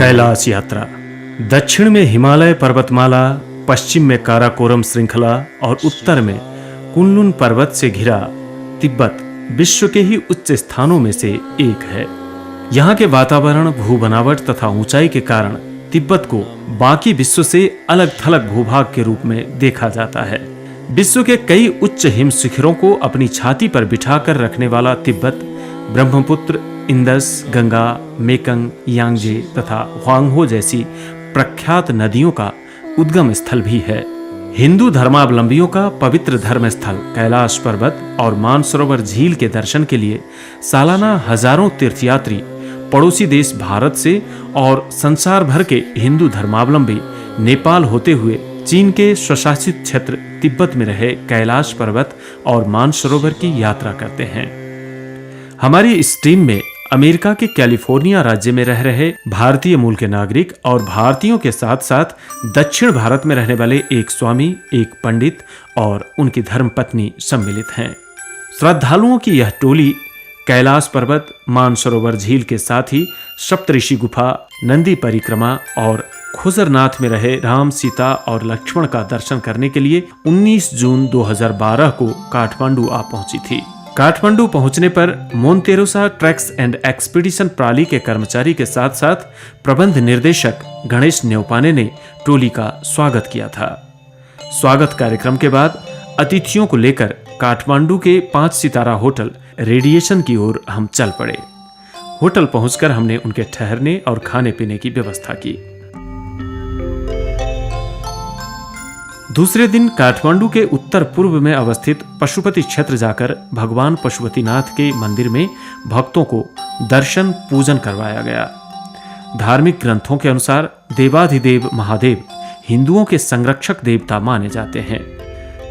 कैलाश यात्रा। दक्षिण में हिमालय पर्वतमाला, पश्चिम में काराकोरम श्रृंखला और उत्तर में कुनलुन पर्वत से घिरा तिब्बत विश्व के ही उच्च स्थानों में से एक है। यहाँ के वातावरण, भूबनावट तथा ऊंचाई के कारण तिब्बत को बाकी विश्व से अलग थलग भूभाग के रूप में देखा जाता है। विश्व के कई उच्च हिम शिखरों को अपनी छाती पर बिठाकर रखने वाला तिब्बत ब्रह्मपुत्र, इंदस, गंगा, मेकंग, यांगजे तथा ह्वांगहो जैसी प्रख्यात नदियों का उद्गम स्थल भी है। हिंदू धर्मावलंबियों का पवित्र धर्म स्थल कैलाश पर्वत और मानसरोवर झील के दर्शन के लिए सालाना हजारों तीर्थयात्री पड़ोसी देश भारत से और संसार भर के हिंदू धर्मावलंबी नेपाल होते हुए चीन के स्वशासित क्षेत्र तिब्बत में रहे कैलाश पर्वत और मानसरोवर की यात्रा करते हैं। हमारी इस टीम में अमेरिका के कैलिफोर्निया राज्य में रह रहे भारतीय मूल के नागरिक और भारतीयों के साथ साथ दक्षिण भारत में रहने वाले एक स्वामी, एक पंडित और उनकी धर्मपत्नी सम्मिलित हैं। श्रद्धालुओं की यह टोली कैलाश पर्वत, मानसरोवर झील के साथ ही सप्तऋषि गुफा, नंदी परिक्रमा और खुजरनाथ में रहे राम, सीता और लक्ष्मण का दर्शन करने के लिए 19 जून 2012 को काठमांडू आ पहुंची थी। काठमांडू पहुंचने पर मोन्तेरोसा ट्रैक्स एंड एक्सपीडिशन प्रणाली के कर्मचारी के साथ साथ प्रबंध निर्देशक गणेश न्यौपाने ने टोली का स्वागत किया था। स्वागत कार्यक्रम के बाद अतिथियों को लेकर काठमांडू के 5 सितारा होटल रेडिएशन की ओर हम चल पड़े। होटल पहुंचकर हमने उनके ठहरने और खाने पीने की व्यवस्था की। दूसरे दिन काठमांडू के उत्तर पूर्व में अवस्थित पशुपति क्षेत्र जाकर भगवान पशुपतिनाथ के मंदिर में भक्तों को दर्शन पूजन करवाया गया। धार्मिक ग्रंथों के अनुसार देवाधिदेव महादेव हिंदुओं के संरक्षक देवता माने जाते हैं।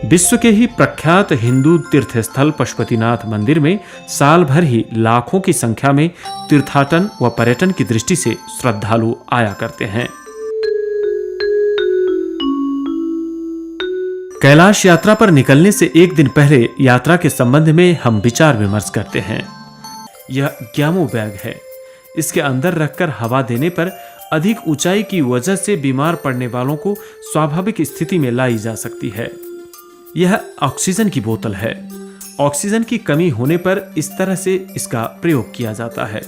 विश्व के ही प्रख्यात हिंदू तीर्थस्थल पशुपतिनाथ मंदिर में साल भर ही लाखों की संख्या में तीर्थाटन व पर्यटन की दृष्टि से श्रद्धालु आया करते हैं। कैलाश यात्रा पर निकलने से एक दिन पहले यात्रा के संबंध में हम विचार विमर्श करते हैं। यह ग्यामो बैग है। इसके अंदर रखकर हवा देने पर अधिक ऊंचाई की वजह से बीमार पड़ने वालों को स्वाभाविक स्थिति में लाई जा सकती है। यह ऑक्सीजन की बोतल है। ऑक्सीजन की कमी होने पर इस तरह से इसका प्रयोग किया जाता है।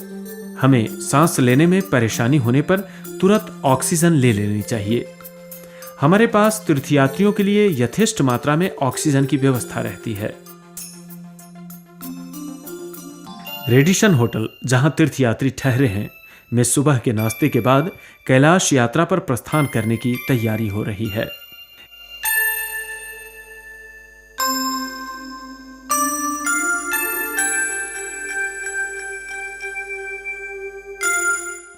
हमें सांस लेने में परेशानी होने पर तुरंत ऑक्सीजन ले लेनी चाहिए। हमारे पास तीर्थयात्रियों के लिए यथेष्ट मात्रा में ऑक्सीजन की व्यवस्था रहती है। रेडिसन होटल, जहां तीर्थयात्री ठहरे हैं, में सुबह के नाश्ते के बाद कैलाश यात्रा पर प्रस्थान करने की तैयारी हो रही है।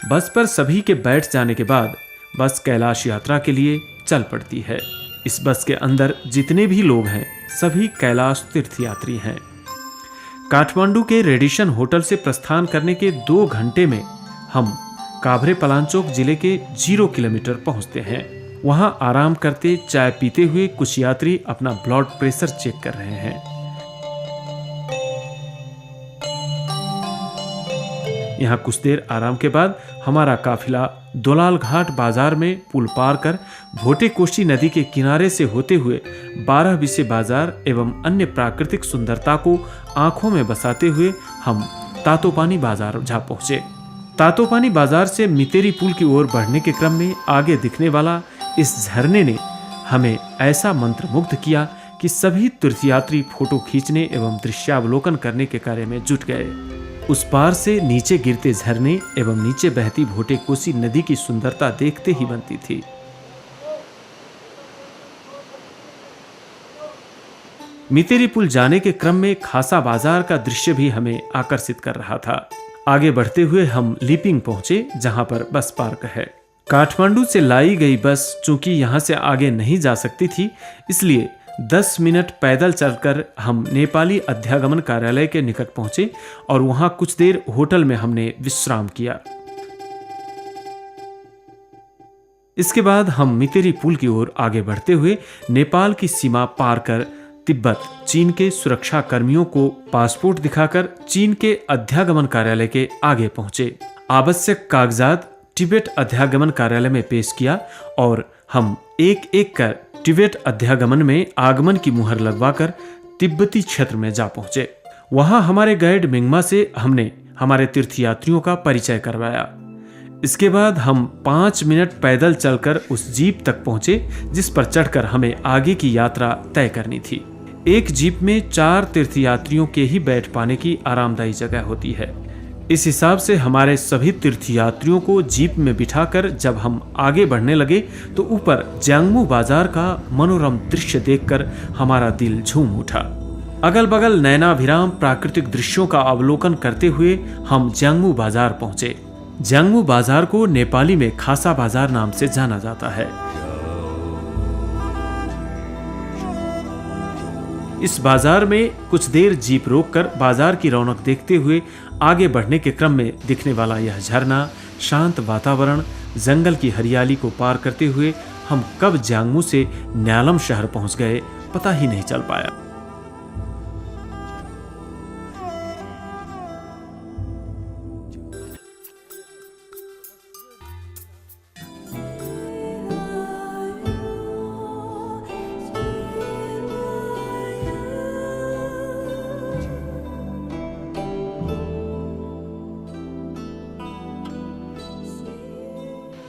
बस पर सभी के बैठ जाने के बाद बस कैलाश यात्रा के लिए चल पड़ती है। इस बस के अंदर जितने भी लोग हैं सभी कैलाश तीर्थयात्री हैं। काठमांडू के रेडिसन होटल से प्रस्थान करने के 2 घंटे में हम काभरे पलांचोक जिले के 0 किलोमीटर पहुंचते हैं। वहां आराम करते चाय पीते हुए कुछ यात्री अपना ब्लड प्रेशर चेक कर रहे हैं। यहाँ कुछ देर आराम के बाद हमारा काफिला दोलाल घाट बाजार में पुल पार कर भोटे कोशी नदी के किनारे से होते हुए 12 बिसे बाजार एवं अन्य प्राकृतिक सुंदरता को आंखों में बसाते हुए हम तातोपानी बाजार जा पहुंचे। तातोपानी बाजार से मितेरी पुल की ओर बढ़ने के क्रम में आगे दिखने वाला इस झरने ने हमें ऐसा मंत्रमुग्ध किया कि सभी तीर्थयात्री फोटो खींचने एवं दृश्यावलोकन करने के कार्य में जुट गए। उस पार से नीचे गिरते झरने एवं नीचे बहती भोटे कोसी नदी की सुंदरता देखते ही बनती थी। मितेरी पुल जाने के क्रम में खासा बाजार का दृश्य भी हमें आकर्षित कर रहा था। आगे बढ़ते हुए हम लीपिंग पहुंचे, जहां पर बस पार्क है। काठमांडू से लाई गई बस चूंकि यहाँ से आगे नहीं जा सकती थी, इसलिए 10 मिनट पैदल चलकर हम नेपाली अध्यागमन कार्यालय के निकट पहुंचे और वहां कुछ देर होटल में हमने विश्राम किया। इसके बाद हम मितेरी पुल की ओर आगे बढ़ते हुए नेपाल की सीमा पार कर तिब्बत चीन के सुरक्षा कर्मियों को पासपोर्ट दिखाकर चीन के अध्यागमन कार्यालय के आगे पहुंचे। आवश्यक कागजात तिब्बत अध्यागमन कार्यालय में पेश किया और हम एक एक कर तिब्बत अध्यागमन में आगमन की मुहर लगवाकर तिब्बती क्षेत्र में जा पहुंचे। वहां हमारे गाइड मिंगमा से हमने हमारे तीर्थयात्रियों का परिचय करवाया। इसके बाद हम 5 मिनट पैदल चलकर उस जीप तक पहुंचे जिस पर चढ़कर हमें आगे की यात्रा तय करनी थी। एक जीप में 4 तीर्थयात्रियों के ही बैठ पाने की आरामदायी जगह होती है। इस हिसाब से हमारे सभी तीर्थयात्रियों को जीप में बिठाकर जब हम आगे बढ़ने लगे तो ऊपर ज्यांगमू बाजार का मनोरम दृश्य देखकर हमारा दिल झूम उठा। अगल बगल नयनाभिराम प्राकृतिक दृश्यों का अवलोकन करते हुए हम ज्यांगमू बाजार पहुंचे। ज्यांगमू बाजार को नेपाली में खासा बाजार नाम से जाना जाता है। इस बाजार में कुछ देर जीप रोककर बाजार की रौनक देखते हुए आगे बढ़ने के क्रम में दिखने वाला यह झरना, शांत वातावरण, जंगल की हरियाली को पार करते हुए हम कब ज्यांगमू से न्यालम शहर पहुंच गए पता ही नहीं चल पाया।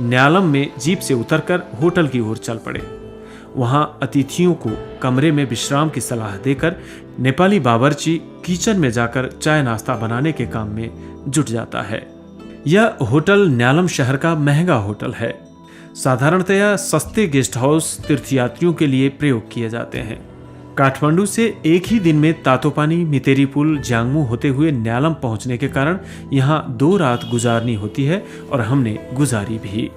न्यालम में जीप से उतरकर होटल की ओर चल पड़े। वहां अतिथियों को कमरे में विश्राम की सलाह देकर नेपाली बावर्ची किचन में जाकर चाय नाश्ता बनाने के काम में जुट जाता है। यह होटल न्यालम शहर का महंगा होटल है। साधारणतया सस्ते गेस्ट हाउस तीर्थयात्रियों के लिए प्रयोग किए जाते हैं। काठमांडू से एक ही दिन में तातोपानी, मितेरी पुल, ज्यांगमू होते हुए न्यालम पहुंचने के कारण यहाँ 2 रात गुजारनी होती है और हमने गुजारी भी।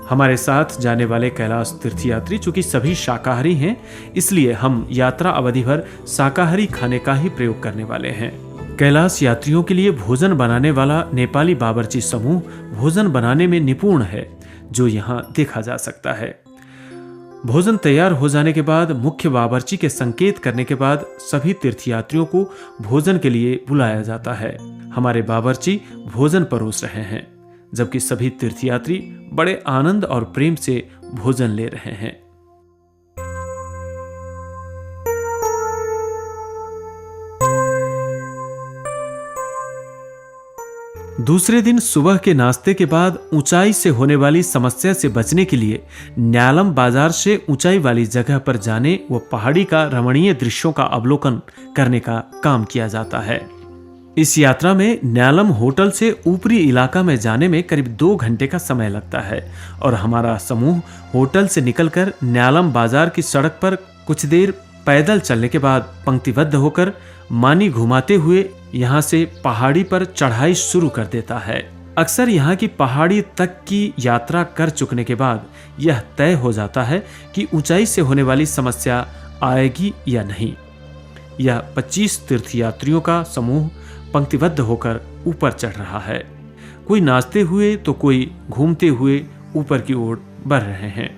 हमारे साथ जाने वाले कैलाश तीर्थयात्री चूंकि सभी शाकाहारी हैं, इसलिए हम यात्रा अवधि भर शाकाहारी खाने का ही प्रयोग करने वाले हैं। कैलाश यात्रियों के लिए भोजन बनाने वाला नेपाली बावर्ची समूह भोजन बनाने में निपुण है, जो यहाँ देखा जा सकता है। भोजन तैयार हो जाने के बाद मुख्य बावर्ची के संकेत करने के बाद सभी तीर्थयात्रियों को भोजन के लिए बुलाया जाता है। हमारे बावर्ची भोजन परोस रहे हैं, जबकि सभी तीर्थयात्री बड़े आनंद और प्रेम से भोजन ले रहे हैं। दूसरे दिन सुबह के नाश्ते के बाद ऊंचाई से होने वाली समस्या से बचने के लिए न्यालम बाजार से ऊंचाई वाली जगह पर जाने व पहाड़ी का रमणीय दृश्यों का अवलोकन करने का काम किया जाता है। इस यात्रा में न्यालम होटल से ऊपरी इलाका में जाने में करीब 2 घंटे का समय लगता है और हमारा समूह होटल से निकलकर न्यालम बाजार की सड़क पर कुछ देर पैदल चलने के बाद पंक्तिबद्ध होकर मानी घुमाते हुए यहाँ से पहाड़ी पर चढ़ाई शुरू कर देता है। अक्सर यहाँ की पहाड़ी तक की यात्रा कर चुकने के बाद यह तय हो जाता है कि ऊंचाई से होने वाली समस्या आएगी या नहीं। यह 25 तीर्थयात्रियों का समूह पंक्तिबद्ध होकर ऊपर चढ़ रहा है। कोई नाचते हुए तो कोई घूमते हुए ऊपर की ओर बढ़ रहे हैं।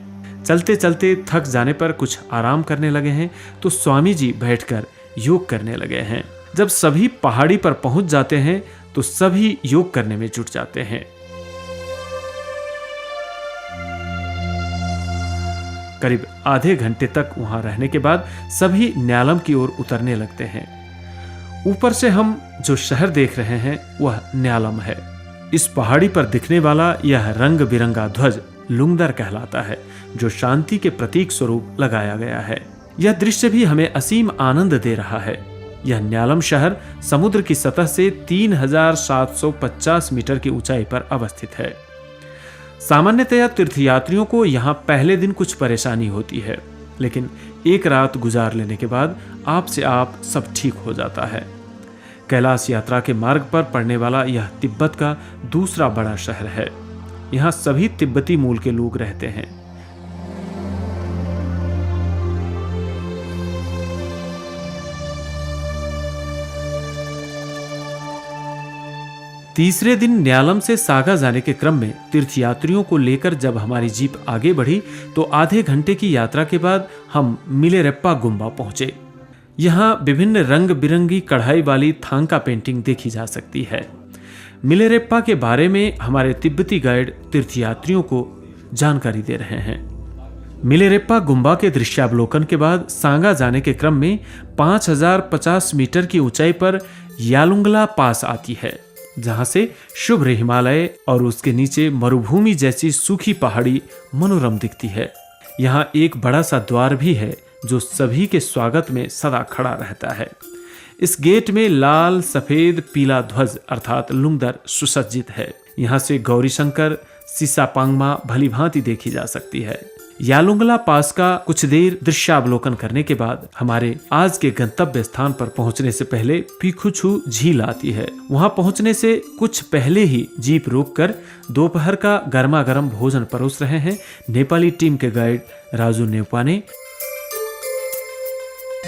चलते चलते थक जाने पर कुछ आराम करने लगे हैं तो स्वामी जी बैठकर योग करने लगे हैं। जब सभी पहाड़ी पर पहुंच जाते हैं तो सभी योग करने में जुट जाते हैं। करीब आधे घंटे तक वहां रहने के बाद सभी न्यालम की ओर उतरने लगते हैं। ऊपर से हम जो शहर देख रहे हैं वह न्यालम है। इस पहाड़ी पर दिखने वाला यह रंग बिरंगा ध्वज लुंगदर कहलाता है, जो शांति के प्रतीक स्वरूप लगाया गया है। यह दृश्य भी हमें असीम आनंद दे रहा है। यह न्यालम शहर समुद्र की सतह से 3750 मीटर की ऊंचाई पर अवस्थित है। सामान्यतया तीर्थयात्रियों को यहाँ पहले दिन कुछ परेशानी होती है, लेकिन एक रात गुजार लेने के बाद आप से आप सब ठीक हो जाता है। कैलाश यात्रा के मार्ग पर पड़ने वाला यह तिब्बत का दूसरा बड़ा शहर है। यहाँ सभी तिब्बती मूल के लोग रहते हैं। तीसरे दिन न्यालम से सागा जाने के क्रम में तीर्थयात्रियों को लेकर जब हमारी जीप आगे बढ़ी तो आधे घंटे की यात्रा के बाद हम मिलेरेप्पा गुम्बा पहुंचे। यहाँ विभिन्न रंग बिरंगी कढ़ाई वाली थांका पेंटिंग देखी जा सकती है। मिलेरेप्पा के बारे में हमारे तिब्बती गाइड तीर्थयात्रियों को जानकारी दे रहे हैं। मिलेरेप्पा गुम्बा के दृश्यावलोकन के बाद सांगा जाने के क्रम में 5050 मीटर की ऊंचाई पर यालुंगला पास आती है, जहां से शुभ्र हिमालय और उसके नीचे मरुभूमि जैसी सूखी पहाड़ी मनोरम दिखती है। यहाँ एक बड़ा सा द्वार भी है जो सभी के स्वागत में सदा खड़ा रहता है। इस गेट में लाल सफेद पीला ध्वज अर्थात लुंगदर सुसज्जित है। यहाँ से गौरीशंकर सिसापांगमा भली भांति देखी जा सकती है। यालुंगला पास का कुछ देर दृश्यावलोकन करने के बाद हमारे आज के गंतव्य स्थान पर पहुंचने से पहले पीखुछू झील आती है। वहां पहुंचने से कुछ पहले ही जीप रोककर दोपहर का गर्मा गर्म भोजन परोस रहे हैं नेपाली टीम के गाइड राजू नेपाने।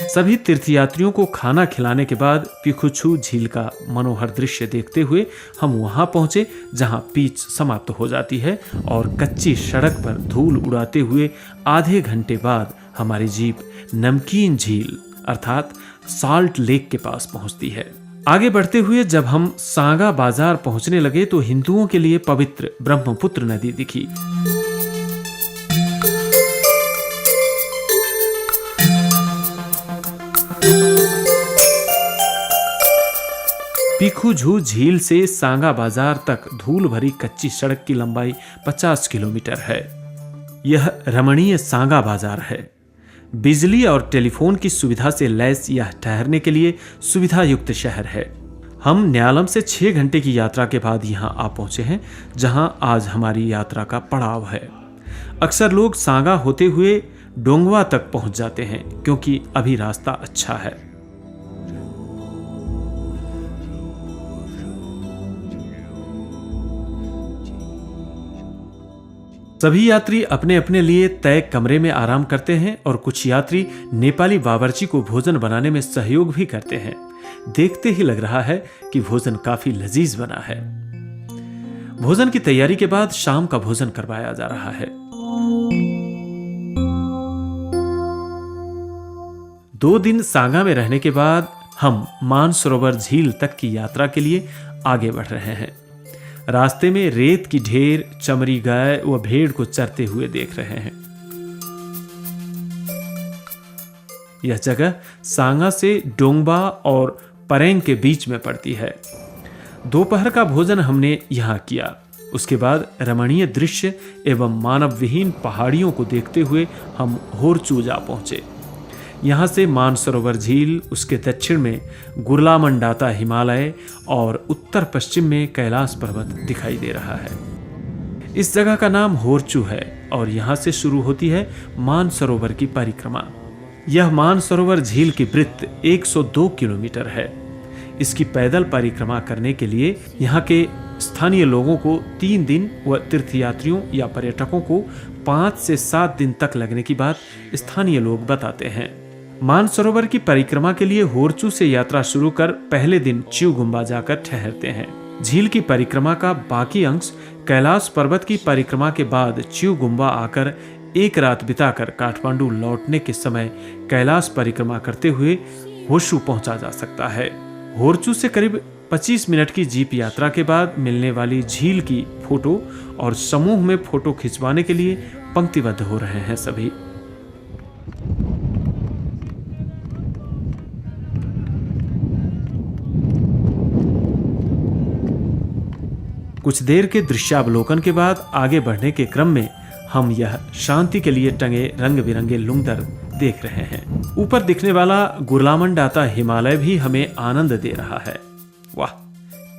सभी तीर्थयात्रियों को खाना खिलाने के बाद पीखुछू झील का मनोहर दृश्य देखते हुए हम वहां पहुंचे जहां पिच समाप्त हो जाती है और कच्ची सड़क पर धूल उड़ाते हुए आधे घंटे बाद हमारी जीप नमकीन झील अर्थात साल्ट लेक के पास पहुंचती है। आगे बढ़ते हुए जब हम सांगा बाजार पहुंचने लगे तो हिंदुओं के लिए पवित्र ब्रह्मपुत्र नदी दिखी। पीखुझू झील से सांगा बाजार तक धूल भरी कच्ची सड़क की लंबाई 50 किलोमीटर है। यह रमणीय सांगा बाजार है। बिजली और टेलीफोन की सुविधा से लैस यह ठहरने के लिए सुविधा युक्त शहर है। हम न्यालम से 6 घंटे की यात्रा के बाद यहाँ आ पहुंचे हैं, जहां आज हमारी यात्रा का पड़ाव है। अक्सर लोग सांगा होते हुए डोंगवा तक पहुंच जाते हैं क्योंकि अभी रास्ता अच्छा है। सभी यात्री अपने अपने लिए तय कमरे में आराम करते हैं और कुछ यात्री नेपाली बावर्ची को भोजन बनाने में सहयोग भी करते हैं। देखते ही लग रहा है कि भोजन काफी लजीज बना है। भोजन की तैयारी के बाद शाम का भोजन करवाया जा रहा है। 2 दिन सांगा में रहने के बाद हम मानसरोवर झील तक की यात्रा के लिए आगे बढ़ रहे हैं। रास्ते में रेत की ढेर चमरी गाय व भेड़ को चरते हुए देख रहे हैं। यह जगह सांगा से डोंगबा और परेंग के बीच में पड़ती है। दोपहर का भोजन हमने यहाँ किया। उसके बाद रमणीय दृश्य एवं मानव विहीन पहाड़ियों को देखते हुए हम होरचू जा पहुंचे। यहाँ से मानसरोवर झील, उसके दक्षिण में गुरलामंडाता हिमालय और उत्तर पश्चिम में कैलाश पर्वत दिखाई दे रहा है। इस जगह का नाम होरचू है और यहाँ से शुरू होती है मानसरोवर की परिक्रमा। यह मानसरोवर झील की वृत्त 102 किलोमीटर है। इसकी पैदल परिक्रमा करने के लिए यहाँ के स्थानीय लोगों को 3 दिन व तीर्थयात्रियों या पर्यटकों को 5 से 7 दिन तक लगने की बात स्थानीय लोग बताते हैं। मानसरोवर की परिक्रमा के लिए होरचू से यात्रा शुरू कर पहले दिन चिवगुम्बा जाकर ठहरते हैं। झील की परिक्रमा का बाकी अंश कैलाश पर्वत की परिक्रमा के बाद चिवगुम्बा आकर 1 रात बिताकर काठमांडू लौटने के समय कैलाश परिक्रमा करते हुए होशू पहुंचा जा सकता है। होरचू से करीब 25 मिनट की जीप यात्रा के बाद मिलने वाली झील की फोटो और समूह में फोटो खिंचवाने के लिए पंक्तिबद्ध हो रहे हैं सभी। कुछ देर के दृश्यावलोकन के बाद आगे बढ़ने के क्रम में हम यह शांति के लिए टंगे रंग बिरंगे लुंगदर देख रहे हैं। ऊपर दिखने वाला गुरलामंडाता हिमालय भी हमें आनंद दे रहा है। वाह,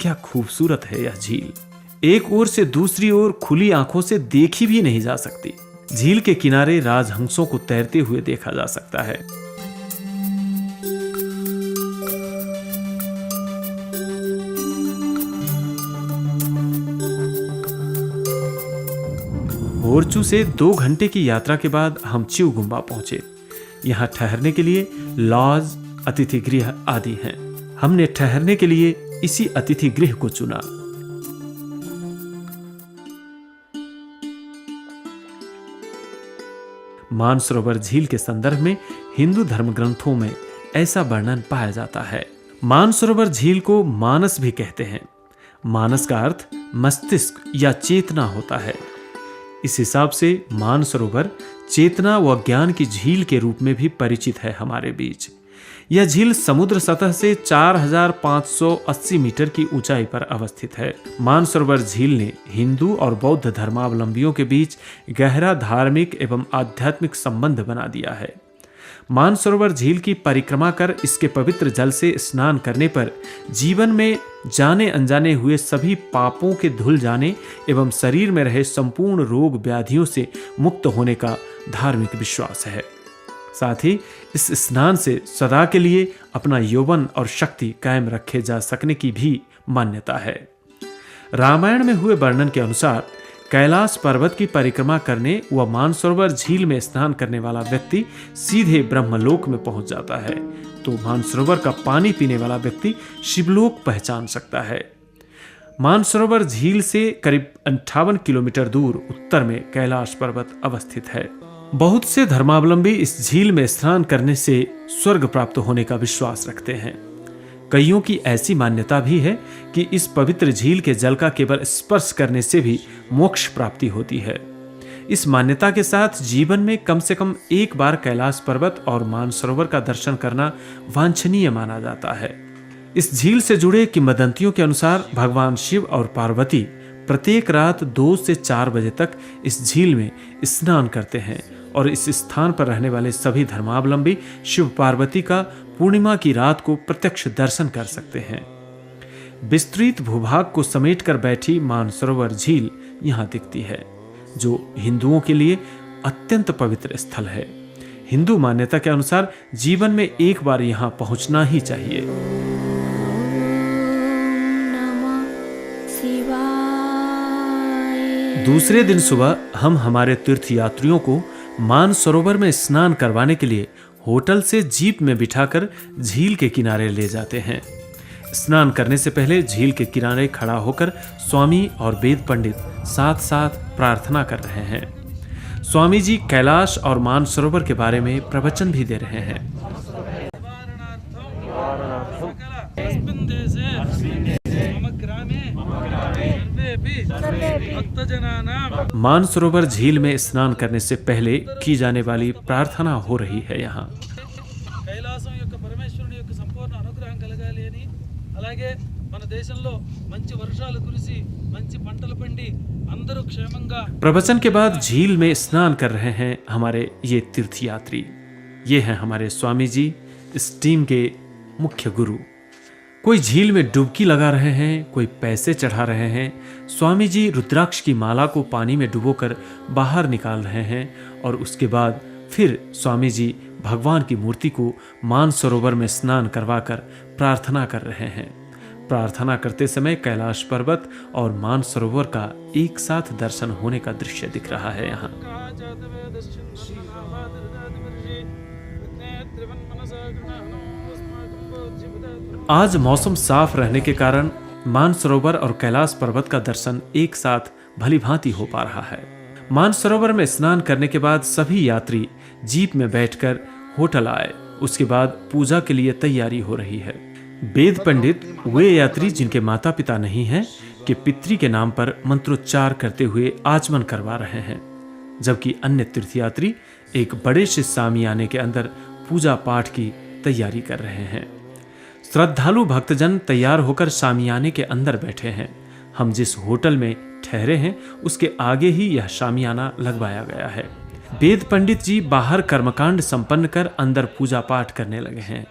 क्या खूबसूरत है यह झील। एक ओर से दूसरी ओर खुली आंखों से देखी भी नहीं जा सकती। झील के किनारे राजहंसों को तैरते हुए देखा जा सकता है। ओरछू से 2 घंटे की यात्रा के बाद हम चिवगुम्बा पहुंचे। यहाँ ठहरने के लिए लॉज, अतिथि गृह आदि हैं। हमने ठहरने के लिए इसी अतिथि गृह को चुना। मानसरोवर झील के संदर्भ में हिंदू धर्म ग्रंथों में ऐसा वर्णन पाया जाता है। मानसरोवर झील को मानस भी कहते हैं। मानस का अर्थ मस्तिष्क या चेतना होता है। इस हिसाब से मानसरोवर चेतना व ज्ञान की झील के रूप में भी परिचित है हमारे बीच। यह झील समुद्र सतह से 4580 मीटर की ऊंचाई पर अवस्थित है। मानसरोवर झील ने हिंदू और बौद्ध धर्मावलंबियों के बीच गहरा धार्मिक एवं आध्यात्मिक संबंध बना दिया है। मानसरोवर झील की परिक्रमा कर इसके पवित्र जल से स्नान करने पर जीवन में जाने अनजाने हुए सभी पापों के धुल जाने एवं शरीर में रहे संपूर्ण रोग व्याधियों से मुक्त होने का धार्मिक विश्वास है। साथ ही इस स्नान से सदा के लिए अपना यौवन और शक्ति कायम रखे जा सकने की भी मान्यता है। रामायण में हुए वर्णन के अनुसार कैलाश पर्वत की परिक्रमा करने व मानसरोवर झील में स्नान करने वाला व्यक्ति सीधे ब्रह्मलोक में पहुंच जाता है, तो मानसरोवर का पानी पीने वाला व्यक्ति शिवलोक पहचान सकता है। मानसरोवर झील से करीब 58 किलोमीटर दूर उत्तर में कैलाश पर्वत अवस्थित है। बहुत से धर्मावलंबी इस झील में स्नान करने से स्वर्ग प्राप्त होने का विश्वास रखते हैं। कईयों की ऐसी मान्यता भी है कि इस पवित्र झील के जल का केवल स्पर्श करने से भी मोक्ष प्राप्ति होती है। इस मान्यता के साथ जीवन में कम से कम एक बार कैलाश पर्वत और मानसरोवर का दर्शन करना वांछनीय माना जाता है। इस झील से जुड़े किंवदंतियों के अनुसार भगवान शिव और पार्वती प्रत्येक रात 2 से 4 बजे तक इस झील में स्नान करते हैं और इस स्थान पर रहने वाले सभी धर्मावलंबी शिव पार्वती का पूर्णिमा की रात को प्रत्यक्ष दर्शन कर सकते हैं। विस्तृत भूभाग को समेटकर बैठी मानसरोवर झील यहाँ दिखती है, जो हिंदुओं के लिए अत्यंत पवित्र स्थल है। हिंदू मान्यता के अनुसार जीवन में एक बार यहाँ पहुंचना ही चाहिए। दूसरे दिन सुबह हम हमारे तीर्थ यात्रियों को मानसरोवर में स्नान करवाने के लिए होटल से जीप में बिठाकर झील के किनारे ले जाते हैं। स्नान करने से पहले झील के किनारे खड़ा होकर स्वामी और वेद पंडित साथ साथ प्रार्थना कर रहे हैं। स्वामी जी कैलाश और मानसरोवर के बारे में प्रवचन भी दे रहे हैं। मानसरोवर झील में स्नान करने से पहले की जाने वाली प्रार्थना हो रही है। यहाँ प्रवचन के बाद झील में स्नान कर रहे हैं हमारे ये तीर्थयात्री। ये हैं हमारे स्वामी जी, इस टीम के मुख्य गुरु। कोई झील में डुबकी लगा रहे हैं, कोई पैसे चढ़ा रहे हैं। स्वामी जी रुद्राक्ष की माला को पानी में डुबोकर बाहर निकाल रहे हैं और उसके बाद फिर स्वामी जी भगवान की मूर्ति को मानसरोवर में स्नान करवाकर प्रार्थना कर रहे हैं। प्रार्थना करते समय कैलाश पर्वत और मानसरोवर का एक साथ दर्शन होने का दृश्य दिख रहा है। यहाँ आज मौसम साफ रहने के कारण मानसरोवर और कैलाश पर्वत का दर्शन एक साथ भली भांति हो पा रहा है। मानसरोवर में स्नान करने के बाद सभी यात्री जीप में बैठकर होटल आए। उसके बाद पूजा के लिए तैयारी हो रही है। वेद पंडित वे यात्री जिनके माता पिता नहीं हैं कि पितृ के नाम पर मंत्रोच्चार करते हुए आचमन करवा रहे हैं, जबकि अन्य तीर्थयात्री एक बड़े से सामियाने के अंदर पूजा पाठ की तैयारी कर रहे हैं। श्रद्धालु भक्तजन तैयार होकर शामियाने के अंदर बैठे हैं। हम जिस होटल में ठहरे हैं उसके आगे ही यह शामियाना लगवाया गया है। वेद पंडित जी बाहर कर्मकांड संपन्न कर अंदर पूजा पाठ करने लगे हैं।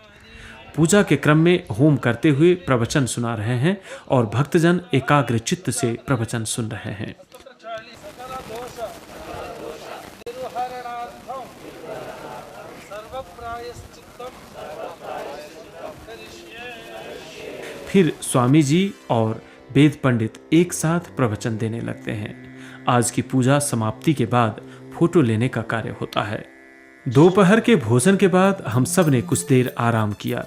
पूजा के क्रम में होम करते हुए प्रवचन सुना रहे हैं और भक्तजन एकाग्र चित्त से प्रवचन सुन रहे हैं। फिर स्वामी जी और वेद पंडित एक साथ प्रवचन देने लगते हैं। आज की पूजा समाप्ति के बाद फोटो लेने का कार्य होता है। दोपहर के भोजन के बाद हम सब ने कुछ देर आराम किया।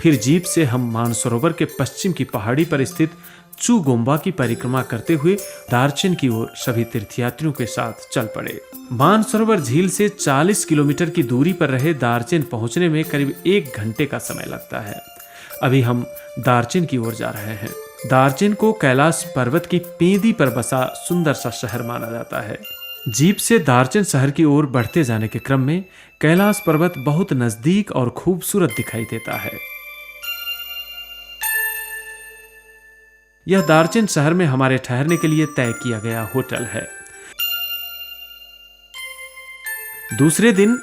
फिर जीप से हम मानसरोवर के पश्चिम की पहाड़ी पर स्थित चू गोम्बा की परिक्रमा करते हुए दार्चेन की ओर सभी तीर्थयात्रियों के साथ चल पड़े। मानसरोवर झील से 40 किलोमीटर की दूरी पर रहे दार्चेन पहुंचने में करीब 1 घंटे का समय लगता है। अभी हम दार्चेन की ओर जा रहे हैं। दार्चेन को कैलाश पर्वत की पेंदी पर बसा सुंदर सा शहर माना जाता है। जीप से दार्चेन शहर की ओर बढ़ते जाने के क्रम में कैलाश पर्वत बहुत नजदीक और खूबसूरत दिखाई देता है। यह दार्चेन शहर में हमारे ठहरने के लिए तय किया गया होटल है। दूसरे दिन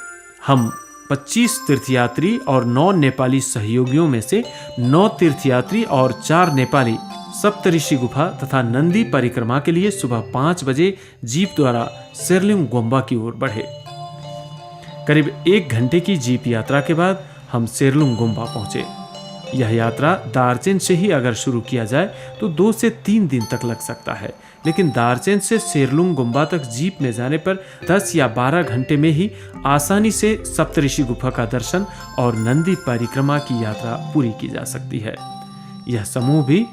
हम 25 तीर्थयात्री और 9 नेपाली सहयोगियों में से 9 तीर्थयात्री और 4 नेपाली सप्तऋषि गुफा तथा नंदी परिक्रमा के लिए सुबह 5 बजे जीप द्वारा सेरलुंग गोम्बा की ओर बढ़े। करीब 1 घंटे की जीप यात्रा के बाद हम सेरलुंग गोम्बा पहुंचे। यह यात्रा दार्चेन से ही अगर शुरू किया जाए तो 2 से 3 दिन तक लग सकता है, लेकिन दार्चेन से सेरलुंग गोम्बा तक जीप में जाने पर 10 या 12 घंटे में ही आसानी से सप्तऋषि गुफा का दर्शन और नंदी परिक्रमा की यात्रा पूरी की जा सकती है। यह समूह भी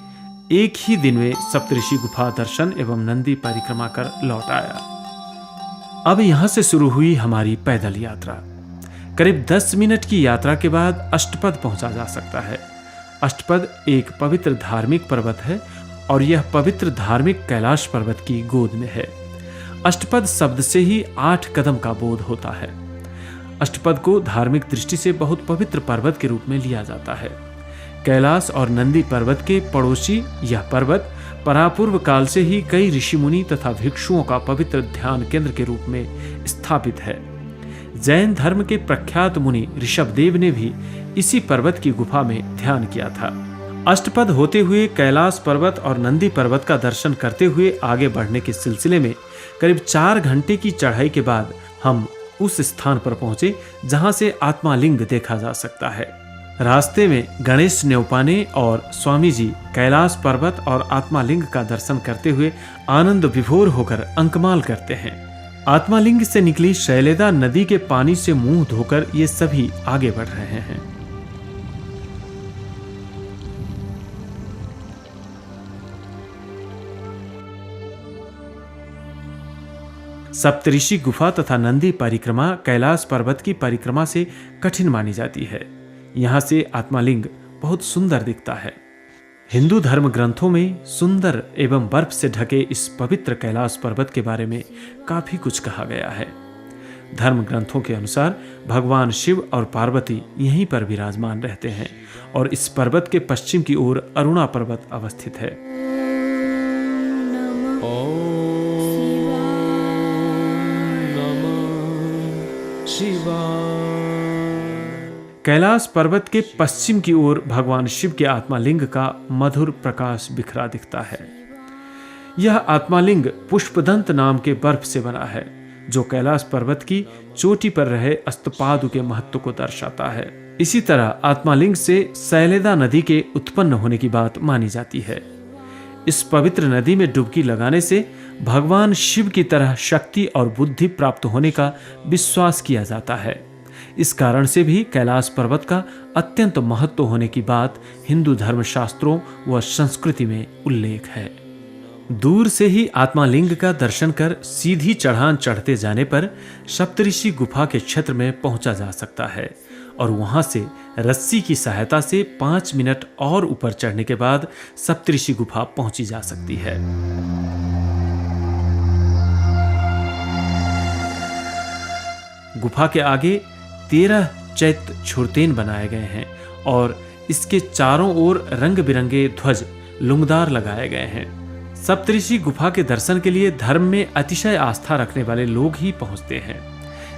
एक ही दिन में सप्तऋषि गुफा दर्शन एवं नंदी परिक्रमा कर लौट आया। अब यहां से शुरू हुई हमारी पैदल यात्रा। करीब 10 मिनट की यात्रा के बाद अष्टपद पहुंचा जा सकता है। अष्टपद एक पवित्र धार्मिक पर्वत है और यह पवित्र धार्मिक कैलाश पर्वत की गोद में है। अष्टपद शब्द से ही 8 कदम का बोध होता है। अष्टपद को धार्मिक दृष्टि से बहुत पवित्र पर्वत के रूप में लिया जाता है। कैलाश और नंदी पर्वत के पड़ोसी यह पर्वत परापूर्व काल से ही कई ऋषि मुनि तथा भिक्षुओं का पवित्र ध्यान केंद्र के रूप में स्थापित है। जैन धर्म के प्रख्यात मुनि ऋषभदेव ने भी इसी पर्वत की गुफा में ध्यान किया था। अष्टपद होते हुए कैलाश पर्वत और नंदी पर्वत का दर्शन करते हुए आगे बढ़ने के सिलसिले में करीब 4 घंटे की चढ़ाई के बाद हम उस स्थान पर पहुंचे जहां से आत्मालिंग देखा जा सकता है। रास्ते में गणेश न्यौपाने और स्वामी जी कैलाश पर्वत और आत्मालिंग का दर्शन करते हुए आनंद विभोर होकर अंकमाल करते हैं। आत्मालिंग से निकली शैलेदा नदी के पानी से मुंह धोकर ये सभी आगे बढ़ रहे हैं। सप्तऋषि गुफा तथा नंदी परिक्रमा कैलाश पर्वत की परिक्रमा से कठिन मानी जाती है। यहाँ से आत्मालिंग बहुत सुंदर दिखता है। हिंदू धर्म ग्रंथों में सुंदर एवं बर्फ से ढके इस पवित्र कैलाश पर्वत के बारे में काफी कुछ कहा गया है। धर्म ग्रंथों के अनुसार भगवान शिव और पार्वती यहीं पर विराजमान रहते हैं और इस पर्वत के पश्चिम की ओर अरुणा पर्वत अवस्थित है। कैलाश पर्वत के पश्चिम की ओर भगवान शिव के आत्मालिंग का मधुर प्रकाश बिखरा दिखता है। यह आत्मालिंग पुष्पदंत नाम के बर्फ से बना है, जो कैलाश पर्वत की चोटी पर रहे अस्तपादु के महत्व को दर्शाता है। इसी तरह आत्मालिंग से शैलेदा नदी के उत्पन्न होने की बात मानी जाती है। इस पवित्र नदी में डुबकी लगाने से भगवान शिव की तरह शक्ति और बुद्धि प्राप्त होने का विश्वास किया जाता है। इस कारण से भी कैलाश पर्वत का अत्यंत महत्व होने की बात हिंदू धर्मशास्त्रों व संस्कृति में उल्लेख है। दूर से ही आत्मालिंग का दर्शन कर सीधी चढ़ान चढ़ते जाने पर सप्तऋषि गुफा के क्षेत्र में पहुंचा जा सकता है और वहां से रस्सी की सहायता से 5 मिनट और ऊपर चढ़ने के बाद सप्तऋषि गुफा पहुंची जा सकती है। गुफा के आगे 13 चैत्य छुरतेन बनाए गए हैं और इसके चारों ओर रंग बिरंगे ध्वज लुंगदार लगाए गए हैं। सप्तऋषि गुफा के दर्शन के लिए धर्म में अतिशय आस्था रखने वाले लोग ही पहुंचते हैं।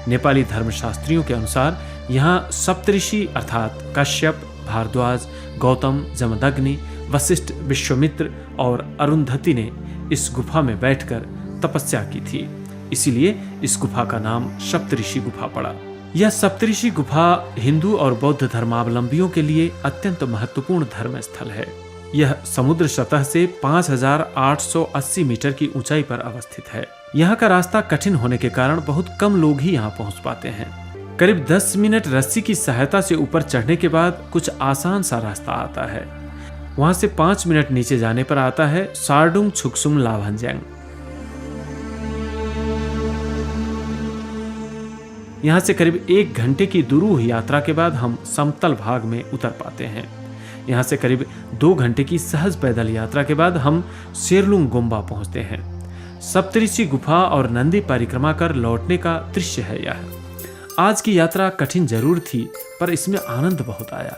नेपाली धर्मशास्त्रियों के अनुसार यहाँ सप्तऋषि अर्थात कश्यप, भारद्वाज, गौतम, जमदग्नि, वशिष्ठ, विश्वामित्र और अरुंधति ने इस गुफा में बैठकर तपस्या की थी। इसीलिए इस गुफा का नाम सप्तऋषि गुफा पड़ा। यह सप्तऋषि गुफा हिंदू और बौद्ध धर्मावलंबियों के लिए अत्यंत महत्वपूर्ण धर्म स्थल है। यह समुद्र सतह से 5880 मीटर की ऊंचाई पर अवस्थित है। यहाँ का रास्ता कठिन होने के कारण बहुत कम लोग ही यहाँ पहुँच पाते हैं। करीब 10 मिनट रस्सी की सहायता से ऊपर चढ़ने के बाद कुछ आसान सा रास्ता आता है। वहां से 5 मिनट नीचे जाने पर आता है सारडुंग छुकसुम लाभांजैंग। यहाँ से करीब 1 घंटे की दुरूह यात्रा के बाद हम समतल भाग में उतर पाते हैं। यहाँ से करीब 2 घंटे की सहज पैदल यात्रा के बाद हम सेरलुंग गोम्बा पहुंचते हैं। सप्तऋषि गुफा और नंदी परिक्रमा कर लौटने का दृश्य है यह। आज की यात्रा कठिन जरूर थी, पर इसमें आनंद बहुत आया।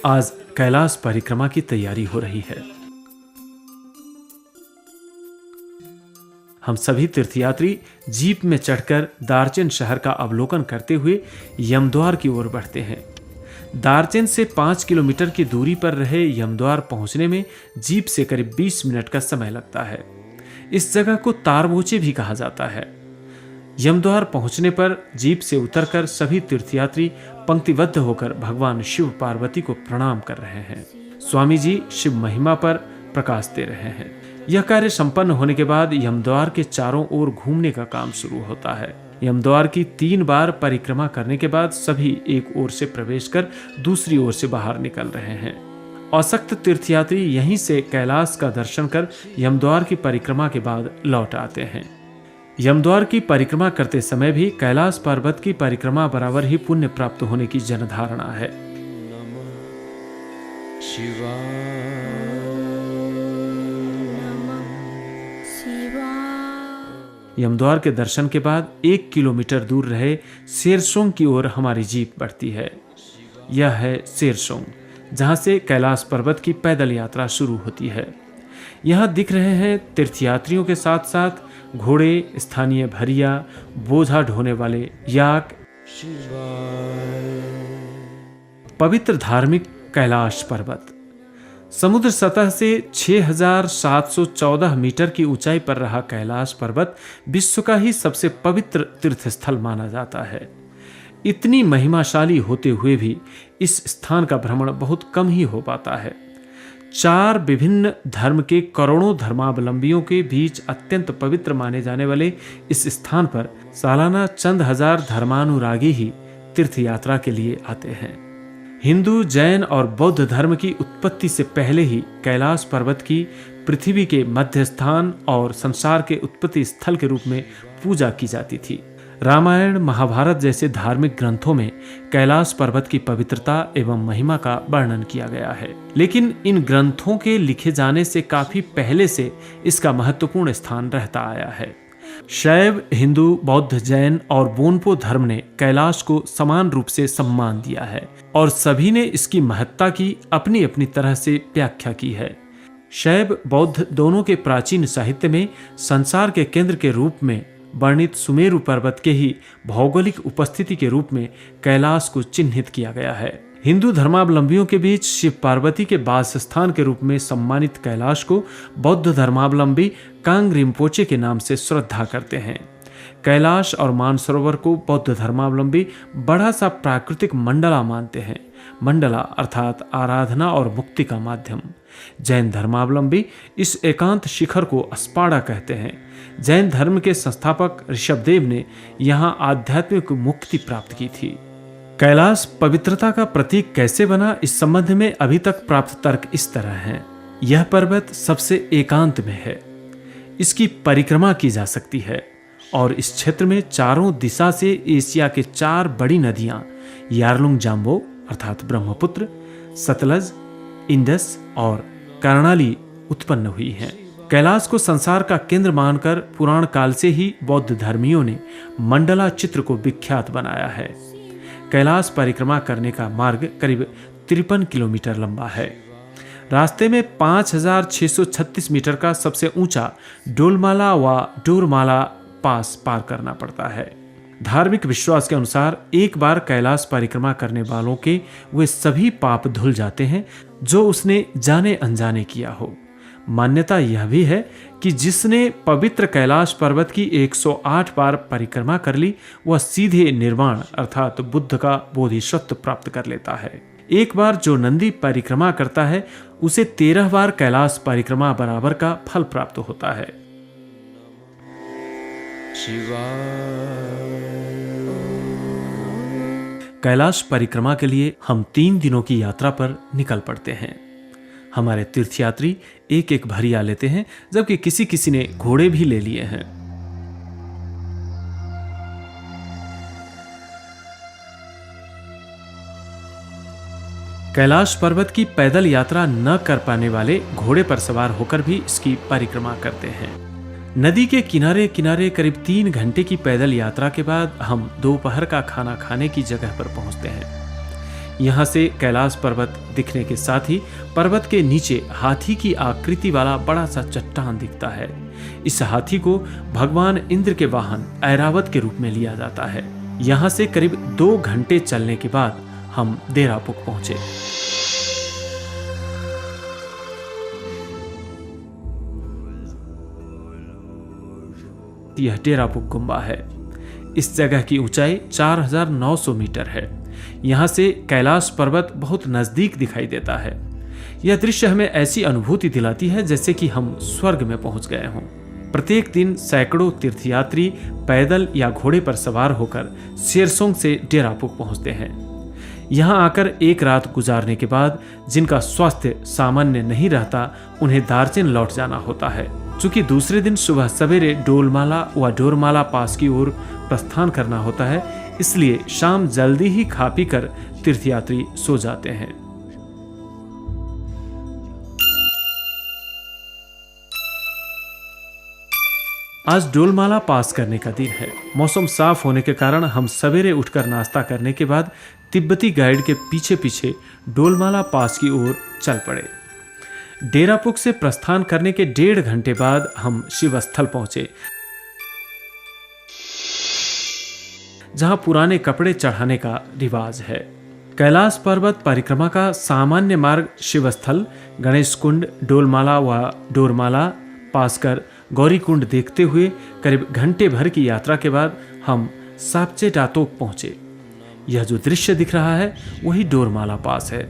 आज कैलाश परिक्रमा की तैयारी हो रही है। हम सभी तीर्थयात्री जीप में चढ़कर दार्चेन शहर का अवलोकन करते हुए यमद्वार की ओर बढ़ते हैं। दार्चेन से 5 किलोमीटर की दूरी पर रहे यमद्वार पहुंचने में जीप से करीब 20 मिनट का समय लगता है। इस जगह को तारबोचे भी कहा जाता है। यमद्वार पहुंचने पर जीप से उतरकर सभी तीर्थयात्री पंक्तिबद्ध होकर भगवान शिव पार्वती को प्रणाम कर रहे हैं। स्वामी जी शिव महिमा पर प्रकाश दे रहे हैं। यह कार्य संपन्न होने के बाद यमद्वार के चारों ओर घूमने का काम शुरू होता है। यमद्वार की 3 बार परिक्रमा करने के बाद सभी एक ओर से प्रवेश कर दूसरी ओर से बाहर निकल रहे हैं। असक्त तीर्थयात्री यहीं से कैलाश का दर्शन कर यमद्वार की परिक्रमा के बाद लौट आते हैं। यमद्वार की परिक्रमा करते समय भी कैलाश पर्वत की परिक्रमा बराबर ही पुण्य प्राप्त होने की जनधारणा है। यमद्वार के दर्शन के बाद 1 किलोमीटर दूर रहे सेरसोंग की ओर हमारी जीप बढ़ती है। यह है सेरसोंग, जहां से कैलाश पर्वत की पैदल यात्रा शुरू होती है। यहाँ दिख रहे हैं तीर्थयात्रियों के साथ साथ घोड़े, स्थानीय भरिया, बोझा ढोने वाले याक। पवित्र धार्मिक कैलाश पर्वत समुद्र सतह से 6,714 मीटर की ऊंचाई पर रहा कैलाश पर्वत विश्व का ही सबसे पवित्र तीर्थस्थल माना जाता है। इतनी महिमाशाली होते हुए भी इस स्थान का भ्रमण बहुत कम ही हो पाता है। 4 विभिन्न धर्म के करोड़ों धर्मावलंबियों के बीच अत्यंत पवित्र माने जाने वाले इस स्थान पर सालाना चंद हजार धर्मानुरागी ही तीर्थ यात्रा के लिए आते हैं। हिंदू, जैन और बौद्ध धर्म की उत्पत्ति से पहले ही कैलाश पर्वत की पृथ्वी के मध्य स्थान और संसार के उत्पत्ति स्थल के रूप में पूजा की जाती थी। रामायण, महाभारत जैसे धार्मिक ग्रंथों में कैलाश पर्वत की पवित्रता एवं महिमा का वर्णन किया गया है, लेकिन इन ग्रंथों के लिखे जाने से काफी पहले से इसका महत्वपूर्ण स्थान रहता आया है। शैव, हिंदू, बौद्ध, जैन और बोनपो धर्म ने कैलाश को समान रूप से सम्मान दिया है और सभी ने इसकी महत्ता की अपनी अपनी तरह से व्याख्या की है। शैव बौद्ध दोनों के प्राचीन साहित्य में संसार के केंद्र के रूप में वर्णित सुमेरु पर्वत के ही भौगोलिक उपस्थिति के रूप में कैलाश को चिन्हित किया गया है। हिंदू धर्मावलंबियों के बीच शिव पार्वती के वास स्थान के रूप में सम्मानित कैलाश को बौद्ध धर्मावलंबी कांग रिम्पोचे के नाम से श्रद्धा करते हैं। कैलाश और मानसरोवर को बौद्ध धर्मावलंबी बड़ा सा प्राकृतिक मंडला मानते हैं। मंडला अर्थात आराधना और मुक्ति का माध्यम। जैन धर्मावलंबी इस एकांत शिखर को अस्पाड़ा कहते हैं। जैन धर्म के संस्थापक ऋषभदेव ने यहाँ आध्यात्मिक मुक्ति प्राप्त की थी। कैलाश पवित्रता का प्रतीक कैसे बना, इस संबंध में अभी तक प्राप्त तर्क इस तरह हैं। यह पर्वत सबसे एकांत में है, इसकी परिक्रमा की जा सकती है और इस क्षेत्र में चारों दिशा से एशिया के 4 बड़ी नदियां यारलुंग जाम्बो अर्थात ब्रह्मपुत्र, सतलज, इंडस और कर्णाली उत्पन्न हुई हैं। कैलाश को संसार का केंद्र मानकर पुराण काल से ही बौद्ध धर्मियों ने मंडला चित्र को विख्यात बनाया है। कैलाश परिक्रमा करने का मार्ग करीब 53 किलोमीटर लंबा है। रास्ते में 5,636 मीटर का सबसे ऊंचा डोलमाला व डोरमाला पास पार करना पड़ता है। धार्मिक विश्वास के अनुसार एक बार कैलाश परिक्रमा करने वालों के वे सभी पाप धुल जाते हैं जो उसने जाने अनजाने किया हो। मान्यता यह भी है कि जिसने पवित्र कैलाश पर्वत की 108 बार परिक्रमा कर ली वह सीधे निर्वाण अर्थात बुद्ध का बोधिसत्व प्राप्त कर लेता है। एक बार जो नंदी परिक्रमा करता है उसे 13 बार कैलाश परिक्रमा बराबर का फल प्राप्त होता है। कैलाश परिक्रमा के लिए हम 3 दिनों की यात्रा पर निकल पड़ते हैं। हमारे तीर्थयात्री एक एक भरिया लेते हैं, जबकि किसी किसी ने घोड़े भी ले लिए हैं। कैलाश पर्वत की पैदल यात्रा न कर पाने वाले घोड़े पर सवार होकर भी इसकी परिक्रमा करते हैं। नदी के किनारे किनारे करीब 3 घंटे की पैदल यात्रा के बाद हम दोपहर का खाना खाने की जगह पर पहुंचते हैं। यहाँ से कैलाश पर्वत दिखने के साथ ही पर्वत के नीचे हाथी की आकृति वाला बड़ा सा चट्टान दिखता है। इस हाथी को भगवान इंद्र के वाहन ऐरावत के रूप में लिया जाता है। यहाँ से करीब 2 घंटे चलने के बाद हम डेरापुक पहुंचे। यह डेरापुक गुम्बा है। इस जगह की ऊंचाई 4900 मीटर है। यहाँ से कैलाश पर्वत बहुत नजदीक दिखाई देता है। यह दृश्य हमें ऐसी अनुभूति दिलाती है जैसे कि हम स्वर्ग में पहुंच गए हों। प्रत्येक दिन सैकड़ों तीर्थयात्री पैदल या घोड़े पर सवार होकर शेरसोंग से डेरापुक पहुंचते हैं। यहाँ आकर एक रात गुजारने के बाद जिनका स्वास्थ्य सामान्य नहीं रहता, उन्हें दार्जिलिंग लौट जाना होता है। चूंकि दूसरे दिन सुबह सवेरे डोलमाला व डोरमाला पास की ओर प्रस्थान करना होता है, इसलिए शाम जल्दी ही खा पी कर तीर्थयात्री सो जाते हैं। आज डोलमाला पास करने का दिन है। मौसम साफ होने के कारण हम सवेरे उठकर नाश्ता करने के बाद तिब्बती गाइड के पीछे पीछे डोलमाला पास की ओर चल पड़े। डेरापुक से प्रस्थान करने के 1.5 घंटे बाद हम शिवस्थल पहुंचे, जहां पुराने कपड़े चढ़ाने का रिवाज है। कैलाश पर्वत परिक्रमा का सामान्य मार्ग शिवस्थल, गणेश कुंड, डोलमाला व डोरमाला पास कर गौरी कुंड देखते हुए करीब घंटे भर की यात्रा के बाद हम सापचे टातोक पहुंचे। यह जो दृश्य दिख रहा है वही डोरमाला पास है।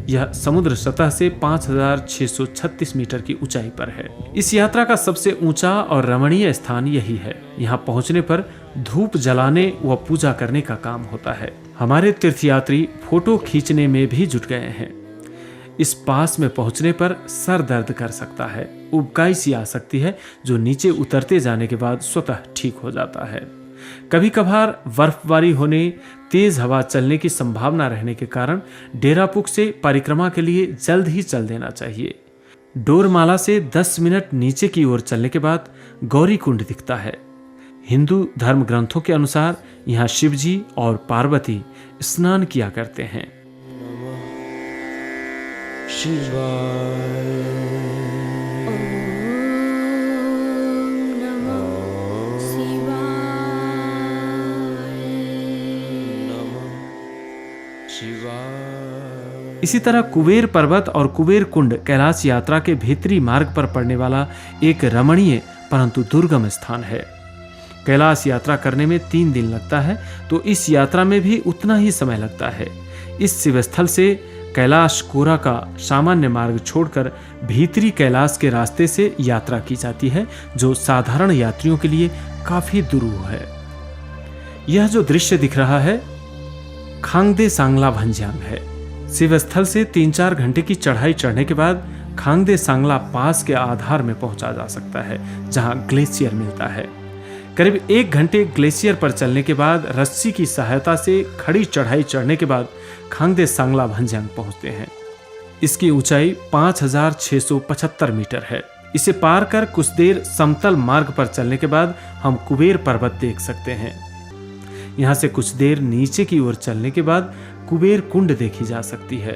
यह समुद्र सतह से 5636 मीटर की ऊंचाई पर है। इस यात्रा का सबसे ऊंचा और रमणीय स्थान यही है। यहाँ पहुंचने पर धूप जलाने व पूजा करने का काम होता है। हमारे तीर्थयात्री फोटो खींचने में भी जुट गए हैं। इस पास में पहुंचने पर सर दर्द कर सकता है, उबकाई सी आ सकती है, जो नीचे उतरते जाने के बाद स्वतः ठीक हो जाता है। कभी कभार बर्फबारी होने, तेज हवा चलने की संभावना रहने के कारण डेरापुक से परिक्रमा के लिए जल्द ही चल देना चाहिए। डोरमाला से 10 मिनट नीचे की ओर चलने के बाद गौरी कुंड दिखता है। हिंदू धर्म ग्रंथों के अनुसार यहाँ शिवजी और पार्वती स्नान किया करते हैं। इसी तरह कुबेर पर्वत और कुबेर कुंड कैलाश यात्रा के भीतरी मार्ग पर पड़ने वाला एक रमणीय परंतु दुर्गम स्थान है। कैलाश यात्रा करने में 3 दिन लगता है, तो इस यात्रा में भी उतना ही समय लगता है। इस शिवस्थल से कैलाश कोरा का सामान्य मार्ग छोड़कर भीतरी कैलाश के रास्ते से यात्रा की जाती है, जो साधारण यात्रियों के लिए काफी दुरूह है। यह जो दृश्य दिख रहा है खांगदे सांगला भंज्यांग है। शिवस्थल से 3-4 घंटे की चढ़ाई चढ़ने के बाद खांगदे सांगला पास के आधार में पहुंचा जा सकता है, जहां ग्लेशियर मिलता है। करीब 1 घंटे ग्लेशियर पर चलने के बाद रस्सी की सहायता से खड़ी चढ़ाई चढ़ने के बाद खांगदे सांगला भंज्यांग पहुंचते हैं। इसकी ऊंचाई 5675 मीटर है। इसे पार कर कुछ देर समतल मार्ग पर चलने के बाद हम कुबेर पर्वत देख सकते हैं। यहाँ से कुछ देर नीचे की ओर चलने के बाद कुबेर कुंड देखी जा सकती है।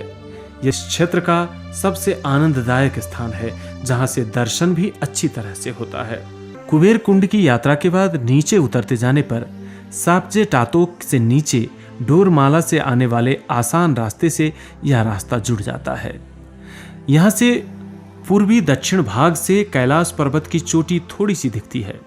यह क्षेत्र का सबसे आनंददायक स्थान है, जहाँ से दर्शन भी अच्छी तरह से होता है। कुबेर कुंड की यात्रा के बाद नीचे उतरते जाने पर सापजे टातोक से नीचे डोरमाला से आने वाले आसान रास्ते से यह रास्ता जुड़ जाता है। यहाँ से पूर्वी दक्षिण भाग से कैलाश पर्वत की चोटी थोड़ी सी दिखती है,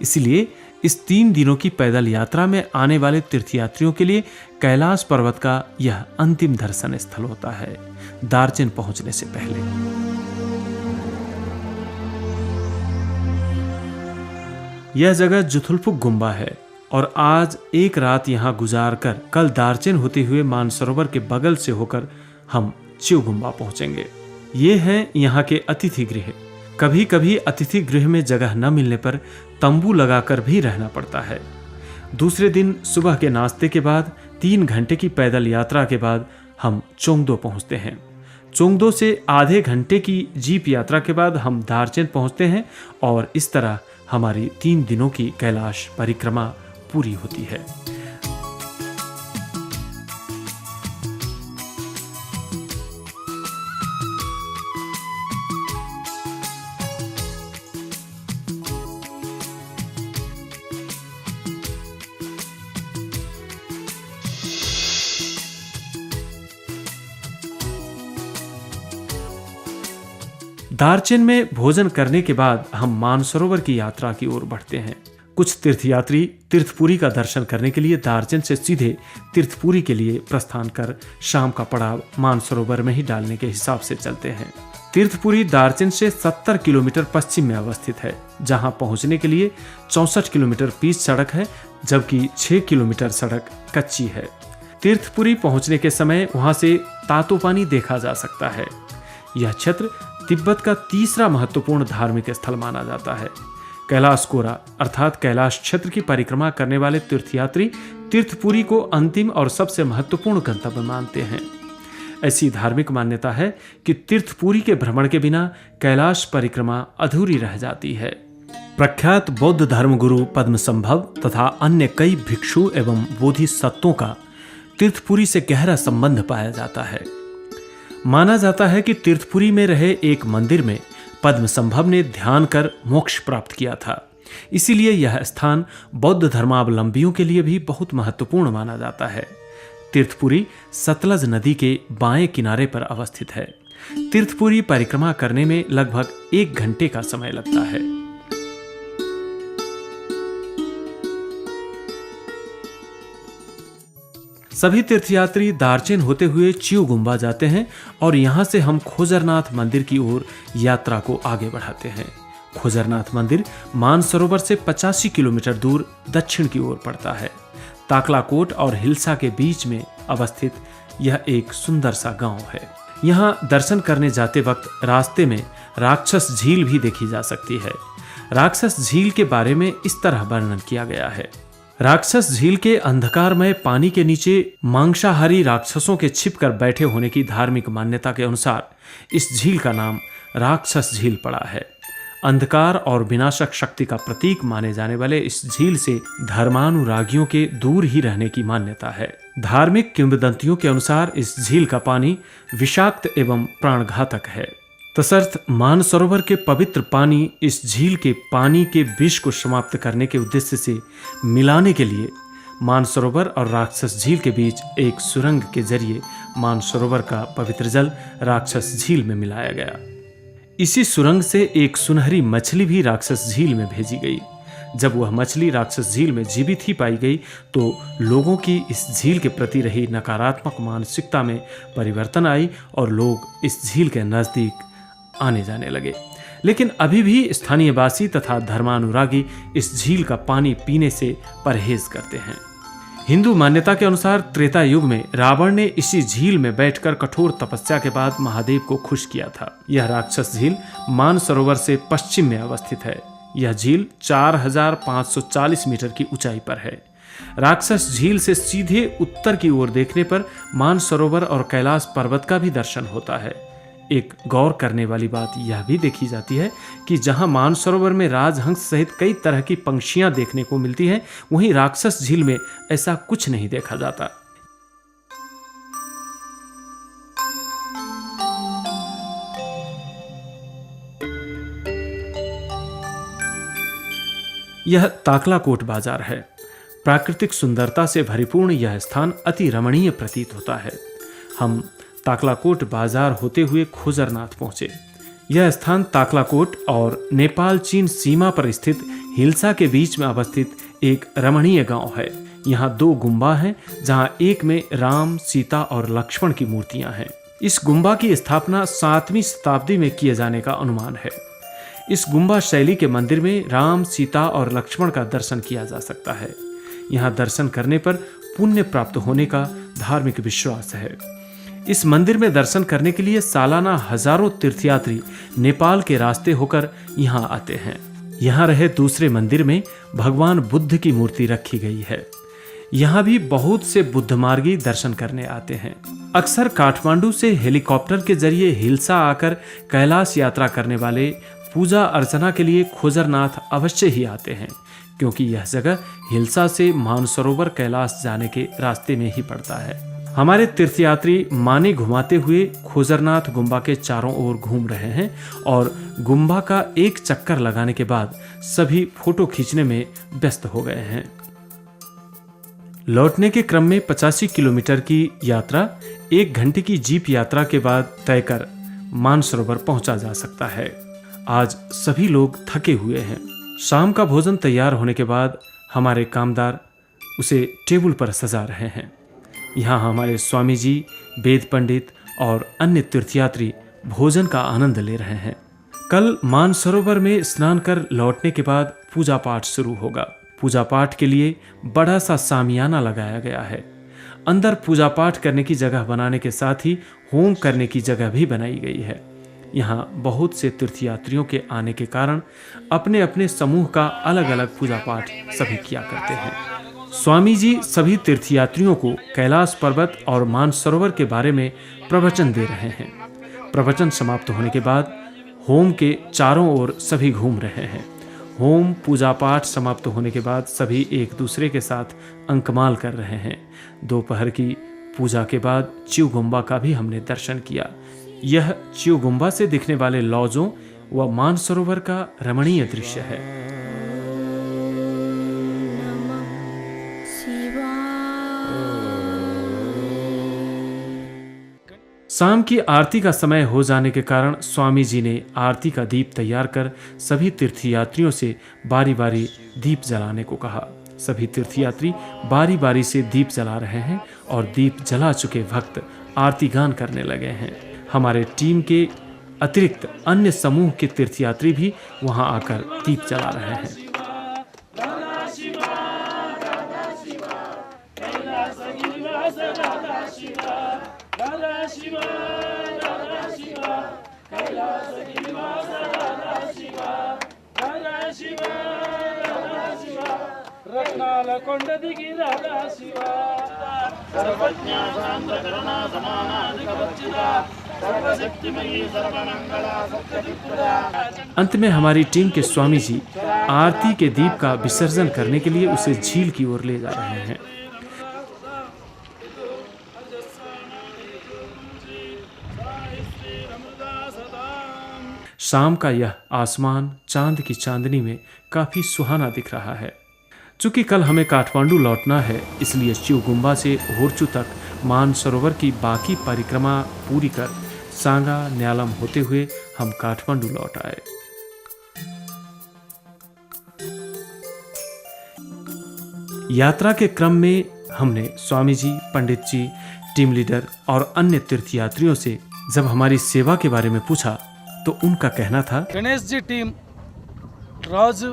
इसलिए इस 3 दिनों की पैदल यात्रा में आने वाले तीर्थयात्रियों के लिए कैलाश पर्वत का यह अंतिम दर्शन स्थल होता है दार्जिलिंग पहुंचने से पहले। यह जगह जुथुलपुक गुम्बा है और आज एक रात यहां गुजार कर कल दार्जिलिंग होते हुए मानसरोवर के बगल से होकर हम चिउगुम्बा पहुंचेंगे। ये हैं यहाँ के अतिथि गृह। कभी कभी अतिथि गृह में जगह न मिलने पर तंबू लगाकर भी रहना पड़ता है। दूसरे दिन सुबह के नाश्ते के बाद 3 घंटे की पैदल यात्रा के बाद हम चोंगदो पहुंचते हैं। चोंगदो से आधे घंटे की जीप यात्रा के बाद हम दार्जिलिंग पहुंचते हैं और इस तरह हमारी 3 दिनों की कैलाश परिक्रमा पूरी होती है। दार्जिलिंग में भोजन करने के बाद हम मानसरोवर की यात्रा की ओर बढ़ते हैं। कुछ तीर्थयात्री तीर्थपुरी का दर्शन करने के लिए दार्जिलिंग से सीधे तीर्थपुरी के लिए प्रस्थान कर शाम का पड़ाव मानसरोवर में ही डालने के हिसाब से चलते हैं। तीर्थपुरी दार्जिलिंग से 70 किलोमीटर पश्चिम में अवस्थित है, जहां पहुंचने के लिए 64 किलोमीटर पिच सड़क है, जबकि 6 किलोमीटर सड़क कच्ची है। तीर्थपुरी पहुंचने के समय वहां से तातोपानी देखा जा सकता है। यह क्षेत्र तिब्बत का तीसरा महत्वपूर्ण धार्मिक स्थल माना जाता है। कैलाश कोरा अर्थात कैलाश क्षेत्र की परिक्रमा करने वाले तीर्थयात्री तीर्थपुरी को अंतिम और सबसे महत्वपूर्ण गंतव्य मानते हैं। ऐसी धार्मिक मान्यता है कि तीर्थपुरी के भ्रमण के बिना कैलाश परिक्रमा अधूरी रह जाती है। प्रख्यात बौद्ध धर्मगुरु पद्मसंभव तथा अन्य कई भिक्षु एवं बोधिसत्वों का तीर्थपुरी से गहरा संबंध पाया जाता है। माना जाता है कि तीर्थपुरी में रहे एक मंदिर में पद्मसंभव ने ध्यान कर मोक्ष प्राप्त किया था। इसीलिए यह स्थान बौद्ध धर्मावलंबियों के लिए भी बहुत महत्वपूर्ण माना जाता है। तीर्थपुरी सतलज नदी के बाएं किनारे पर अवस्थित है। तीर्थपुरी परिक्रमा करने में लगभग 1 घंटे का समय लगता है। सभी तीर्थयात्री दार्जिलिंग होते हुए चिउगुम्बा जाते हैं और यहाँ से हम खोजरनाथ मंदिर की ओर यात्रा को आगे बढ़ाते हैं। खोजरनाथ मंदिर मानसरोवर से 85 किलोमीटर दूर दक्षिण की ओर पड़ता है। ताकलाकोट और हिल्सा के बीच में अवस्थित यह एक सुंदर सा गांव है। यहाँ दर्शन करने जाते वक्त रास्ते में राक्षस झील भी देखी जा सकती है। राक्षस झील के बारे में इस तरह वर्णन किया गया है। राक्षस झील के अंधकारमय पानी के नीचे मांसाहारी राक्षसों के छिपकर बैठे होने की धार्मिक मान्यता के अनुसार इस झील का नाम राक्षस झील पड़ा है। अंधकार और विनाशक शक्ति का प्रतीक माने जाने वाले इस झील से धर्मानुरागियों के दूर ही रहने की मान्यता है। धार्मिक किंवदंतियों के अनुसार इस झील का पानी विषाक्त एवं प्राणघातक है। तसर्थ मानसरोवर के पवित्र पानी इस झील के पानी के विष को समाप्त करने के उद्देश्य से मिलाने के लिए मानसरोवर और राक्षस झील के बीच एक सुरंग के जरिए मानसरोवर का पवित्र जल राक्षस झील में मिलाया गया। इसी सुरंग से एक सुनहरी मछली भी राक्षस झील में भेजी गई। जब वह मछली राक्षस झील में जीवित ही पाई गई तो लोगों की इस झील के प्रति रही नकारात्मक मानसिकता में परिवर्तन आई और लोग इस झील के नजदीक आने जाने लगे। लेकिन अभी भी स्थानीय वासी तथा धर्मानुरागी इस झील का पानी पीने से परहेज करते हैं। हिंदू मान्यता के अनुसार त्रेता युग में रावण ने इसी झील में बैठकर कठोर तपस्या के बाद महादेव को खुश किया था। यह राक्षस झील मानसरोवर से पश्चिम में अवस्थित है। यह झील 4540 मीटर की ऊंचाई पर है। राक्षस झील से सीधे उत्तर की ओर देखने पर मानसरोवर और कैलाश पर्वत का भी दर्शन होता है। एक गौर करने वाली बात यह भी देखी जाती है कि जहां मानसरोवर में राजहंस सहित कई तरह की पंछियां देखने को मिलती हैं, वहीं राक्षस झील में ऐसा कुछ नहीं देखा जाता। यह ताकलाकोट बाजार है। प्राकृतिक सुंदरता से भरिपूर्ण यह स्थान अति रमणीय प्रतीत होता है। हम ताकलाकोट बाजार होते हुए खोजरनाथ पहुंचे। यह स्थान ताकलाकोट और नेपाल चीन सीमा पर स्थित हिल्सा के बीच में अवस्थित एक रमणीय गांव है। यहाँ 2 गुम्बा हैं, जहाँ एक में राम, सीता और लक्ष्मण की मूर्तियां हैं। इस गुम्बा की स्थापना 7वीं शताब्दी में किए जाने का अनुमान है। इस गुम्बा शैली के मंदिर में राम, सीता और लक्ष्मण का दर्शन किया जा सकता है। यहाँ दर्शन करने पर पुण्य प्राप्त होने का धार्मिक विश्वास है। इस मंदिर में दर्शन करने के लिए सालाना हजारों तीर्थयात्री नेपाल के रास्ते होकर यहाँ आते हैं। यहाँ रहे दूसरे मंदिर में भगवान बुद्ध की मूर्ति रखी गई है। यहाँ भी बहुत से बुद्ध मार्गी दर्शन करने आते हैं। अक्सर काठमांडू से हेलीकॉप्टर के जरिए हिल्सा आकर कैलाश यात्रा करने वाले पूजा अर्चना के लिए खोजरनाथ अवश्य ही आते हैं, क्योंकि यह जगह हिल्सा से मानसरोवर कैलाश जाने के रास्ते में ही पड़ता है। हमारे तीर्थयात्री माने घुमाते हुए खोजरनाथ गुम्बा के चारों ओर घूम रहे हैं और गुम्बा का एक चक्कर लगाने के बाद सभी फोटो खींचने में व्यस्त हो गए हैं। लौटने के क्रम में 85 किलोमीटर की यात्रा 1 घंटे की जीप यात्रा के बाद तय कर मानसरोवर पहुंचा जा सकता है। आज सभी लोग थके हुए हैं। शाम का भोजन तैयार होने के बाद हमारे कामदार उसे टेबल पर सजा रहे हैं। यहाँ हमारे स्वामी जी, वेद पंडित और अन्य तीर्थयात्री भोजन का आनंद ले रहे हैं। कल मानसरोवर में स्नान कर लौटने के बाद पूजा पाठ शुरू होगा। पूजा पाठ के लिए बड़ा सा सामियाना लगाया गया है। अंदर पूजा पाठ करने की जगह बनाने के साथ ही होम करने की जगह भी बनाई गई है। यहाँ बहुत से तीर्थयात्रियों के आने के कारण अपने अपने समूह का अलग अलग पूजा पाठ सभी किया करते हैं। स्वामी जी सभी तीर्थयात्रियों को कैलाश पर्वत और मानसरोवर के बारे में प्रवचन दे रहे हैं। प्रवचन समाप्त होने के बाद होम के चारों ओर सभी घूम रहे हैं। होम पूजा पाठ समाप्त होने के बाद सभी एक दूसरे के साथ अंकमाल कर रहे हैं। दोपहर की पूजा के बाद चिवगुम्बा का भी हमने दर्शन किया। यह चिवगुम्बा से दिखने वाले लॉजों व मानसरोवर का रमणीय दृश्य है। शाम की आरती का समय हो जाने के कारण स्वामी जी ने आरती का दीप तैयार कर सभी तीर्थयात्रियों से बारी बारी दीप जलाने को कहा। सभी तीर्थयात्री बारी बारी से दीप जला रहे हैं और दीप जला चुके भक्त आरती गान करने लगे हैं। हमारे टीम के अतिरिक्त अन्य समूह के तीर्थयात्री भी वहां आकर दीप जला रहे हैं। अंत में हमारी टीम के स्वामी जी आरती के दीप का विसर्जन करने के लिए उसे झील की ओर ले जा रहे हैं। शाम का यह आसमान चांद की चांदनी में काफी सुहाना दिख रहा है। चूंकि कल हमें काठमांडू लौटना है, इसलिए चिवगुम्बा से होरचू तक मानसरोवर की बाकी परिक्रमा पूरी कर सांगा न्यालम होते हुए हम काठमांडू लौट आए। यात्रा के क्रम में हमने स्वामी जी, पंडित जी, टीम लीडर और अन्य तीर्थयात्रियों से जब हमारी सेवा के बारे में पूछा तो उनका कहना था, Ganesh ji team Raju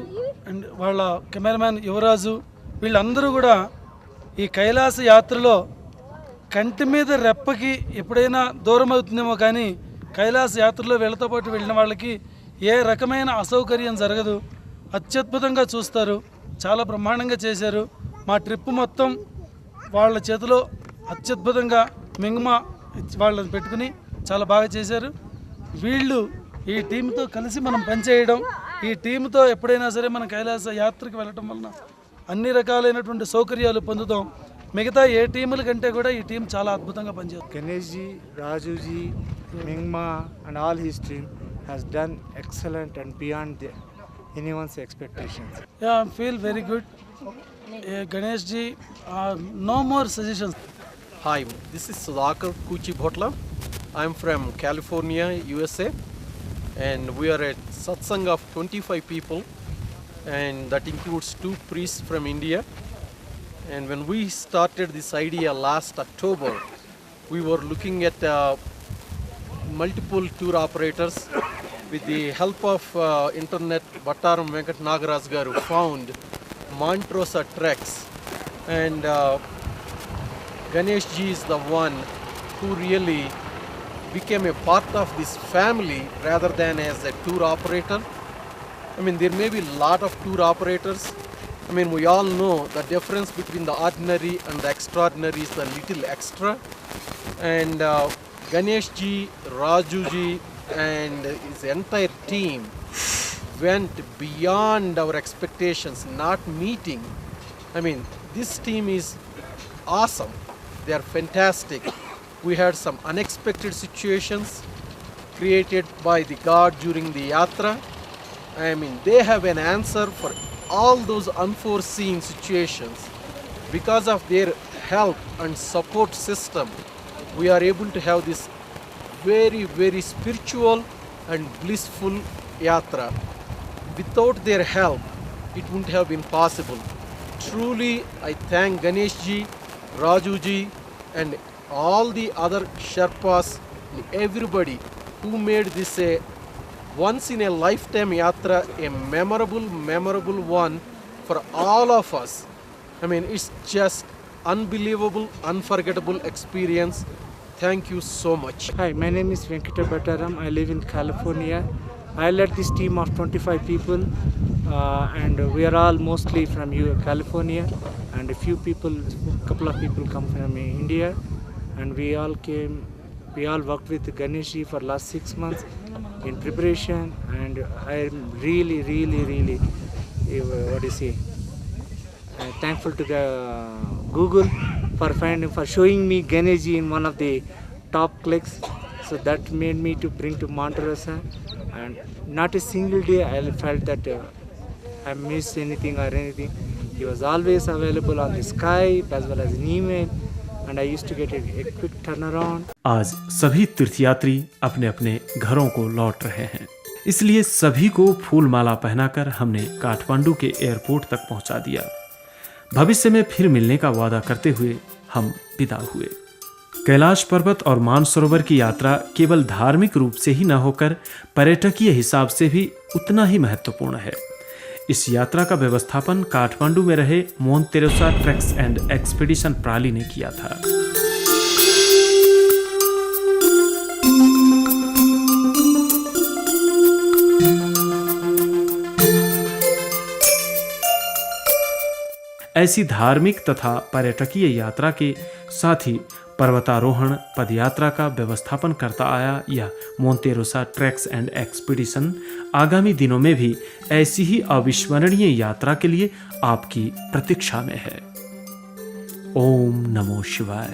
and వాళ్ళ కెమెరామ్యాన్ యువరాజు వీళ్ళందరూ కూడా ఈ కైలాస యాత్రలో కంటి మీద రెప్పకి ఎప్పుడైనా దూరం అవుతుందేమో కానీ కైలాస యాత్రలో వీళ్ళతో పాటు వెళ్ళిన వాళ్ళకి ఏ రకమైన అసౌకర్యం జరగదు. అత్యద్భుతంగా చూస్తారు. చాలా బ్రహ్మాండంగా చేశారు. మా ట్రిప్ మొత్తం వాళ్ళ చేతిలో అత్యద్భుతంగా మింగమా వాళ్ళని పెట్టుకుని చాలా బాగా చేశారు. వీళ్ళు ఈ టీంతో కలిసి మనం పనిచేయడం, ఈ టీంతో ఎప్పుడైనా సరే మనం కైలాస యాత్రకి వెళ్ళటం వలన అన్ని రకాలైనటువంటి సౌకర్యాలు పొందుతాం. మిగతా ఏ టీముల కంటే కూడా ఈ టీం చాలా అద్భుతంగా పనిచేస్తుంది. Ganesh ji, Raju ji, Mingma and all his team has done excellent and beyond anyone's expectations. Yeah, I feel very good. Ganesh ji, no more suggestions. Hi, this is Sudhakar Kuchi Bhotla. I'm from California, USA, and we are at satsang of 25 people and that includes 2 priests from India. And when we started this idea last October, we were looking at multiple tour operators. With the help of internet, Battaram Venkat Nagaraj garu found Montrosa Treks, and Ganesh ji is the one who really became a part of this family rather than as a tour operator. I mean, there may be a lot of tour operators. I mean, we all know the difference between the ordinary and the extraordinary is the little extra. And Ganesh ji, Raju ji, and his entire team went beyond our expectations, not meeting. I mean, this team is awesome. They are fantastic. We had some unexpected situations created by the God during the yatra. I mean, they have an answer for all those unforeseen situations. Because of their help and support system, we are able to have this very, very spiritual and blissful yatra. Without their help, it wouldn't have been possible. Truly, I thank Ganesh ji, Raju ji, and all the other Sherpas, everybody who made this a once in a lifetime yatra, a memorable one for all of us. I mean, it's just unbelievable, unforgettable experience. Thank you so much. Hi, my name is Venkata Battaram. I live in California. I led this team of 25 people, and we are all mostly from California, and a couple of people come from India, and we all worked with Ganesh ji for last 6 months in preparation, and I'm really, thankful to the Google for showing me Ganesh ji in one of the top clicks. So that made me to bring to Montrosa, and not a single day I felt that I missed anything or anything. He was always available on the Skype as well as an email, and I used to get a quick turnaround. आज सभी तीर्थयात्री अपने अपने घरों को लौट रहे हैं, इसलिए सभी को फूल माला पहनाकर हमने काठमांडू के एयरपोर्ट तक पहुंचा दिया। भविष्य में फिर मिलने का वादा करते हुए हम विदा हुए। कैलाश पर्वत और मानसरोवर की यात्रा केवल धार्मिक रूप से ही न होकर पर्यटकीय हिसाब से भी उतना ही महत्वपूर्ण है। इस यात्रा का व्यवस्थापन काठमांडू में रहे मोन्तेरोसा ट्रेक्स एंड एक्सपीडिशन प्राली ने किया था। ऐसी धार्मिक तथा पर्यटकीय यात्रा के साथ ही पर्वतारोहण पदयात्रा का व्यवस्थापन करता आया यह मोन्तेरोसा ट्रेक्स एंड एक्सपीडिशन आगामी दिनों में भी ऐसी ही अविस्मरणीय यात्रा के लिए आपकी प्रतीक्षा में है। ओम नमो शिवाय।